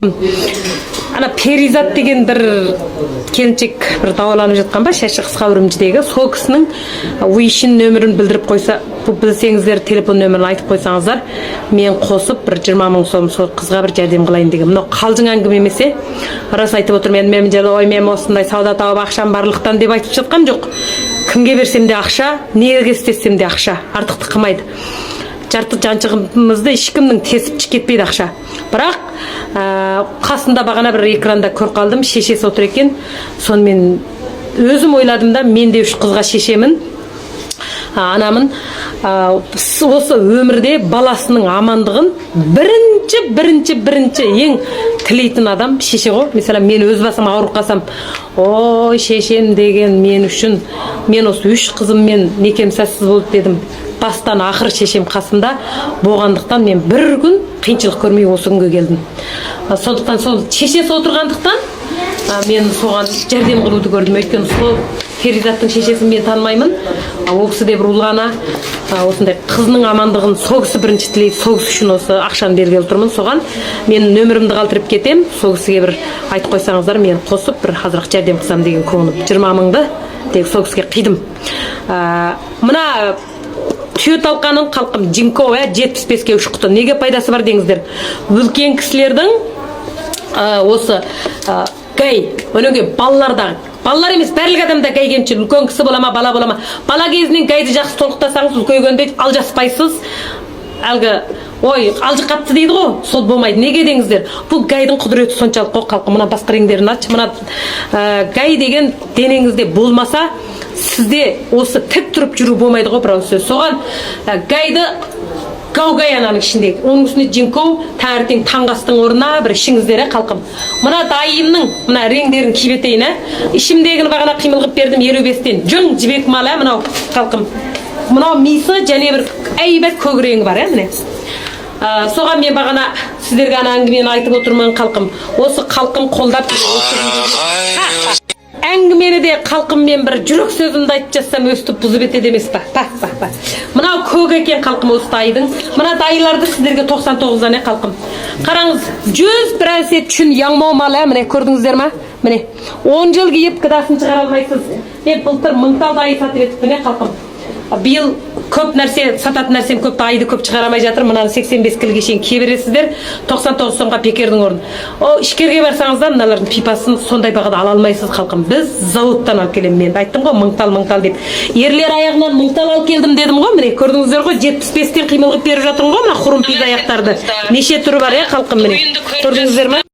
Ана Перизат деген бір келіншек бір дауланып жатқан ба, шашы қысқа үрімжідегі. Сол кісінің уишін нөмірін білдіріп қойса, білсеңіздер телефон нөмірін айтып қойсаңыздар, мен қосып бір 20 мың сом сол қызға бір жәрдем қылайын деген. Мынау қалжың әңгіме емес, рас айтып отырмын. Мен ой, мен осындай сауда тауып ақшам барлықтан деп айтып жатқан жоқ. Кімге берсем де ақша, неге істесем де ақша, артықты қылмайды. Жарты жаншығымызды ешкімнің тесіп кетпейді ақша. Бірақ қасында бағана бір экранда көр қалдым, шешесі отыр екен. Сонымен өзім ойладым да, мен де үш қызға шешемін, анамын. Осы өмірде баласының амандығын бірінші ең тілейтін адам шеше ғой. Mesela мен өз басым ауырып қалсам, ой шешем деген мен үшін, мен осы үш қызыммен некем сәтсіз болды дедім. Бастан ақыр шешем қасымда болғандықтан мен бір күн қиыншылық көрмей осы күнге келдім. Сондықтан сол шешесі отырғандықтан мен соған жәрдем қылуды көрдім. Өйткені сол Перизаттың шешесін мен танымаймын. Ол кісі де бір ұлғана осындай қызының амандығын сол кісі бірінші тілейді. Сол кісі үшін осы ақшаны бергелі тұрмын. Соған мен нөмірімді қалдырып кетем. Сол кісіге бір айтып қойсаңыздар, мен қосып бір қазір жәрдем қылсам деген көңілім. 20 мыңды тек сол кісіге қидым. Мына түйе талқанын қалқым Джинко 75-ке үш құты. Неге пайдасы бар деңіздер? Үлкен кісілердің осы гай, өнеге балалар емес, барлық адамда гай кемшілік. Үлкен кісі болама, бала болама. Бала кезінен гайды жақсы толықтасаңыз, үлкейгенде алжаспайсыз. Әлгі ой, алжы қатты дейді ғой, сол болмайды. Неге деңіздер? Бұл гайдың құдіреті соншалық қой қалқым. Мына басқа реңдерін ач. Мына гай деген денеңізде болмаса, сізде осы тік тұрып жүру болмайды ғой, бірау сөз. Соған гайды гау-гай ананың ішіндегі. Оның үстіне Джинко таңертең таңғастың орнына бір ішіңіздері қалқым. Мына дайымның мына реңдерін кибетейін, ішімдегіні бағана қимылғып бердім 55-тен. Жүң жібек мала мынау қалқым. Мынау мисы және бір әйбәт көк реңі бар, міне. Соған мен бағана сіздерге ана әңгімені айтып отырмын қалқым. Осы қалқым қолдап әңгімені де қалқыммен бір жүрек сөзімді айтып жатсам өстіп бұзып етеді емес па? Мынау көк екен қалқым осы дайдың. Мына дайларды сіздерге 99-дан қалқым. Қараңыз, 100 бірәсет үшін яңмау мала, міне көрдіңіздер ма? Міне 10 жыл киіп кыдасын шығара алмайсыз. Мен былтыр 1000 дайы сатып етіп міне қалқым. Биыл көп нәрсе, сататын нәрсем көп, дайды көп шығарамай жатыр. Мынаны 85 кілге шейін кие бересіздер. 99 сомға пекердің орын. О, ішкерге барсаңыздар, мыналардың пипасын сондай бағада ала алмайсыз қалқым. Біз заводтан алып келем, мен айттым ғой, 1000 деп. Ерлер аяғынан 1000 алып келдім дедім ғой, міне көрдіңіздер ғой, 75-тен қимылғып беріп жатырмын ғой, мына хұрым пиз аяқтарды. Неше түрі бар қалқым, міне. Көрдіңіздер ме?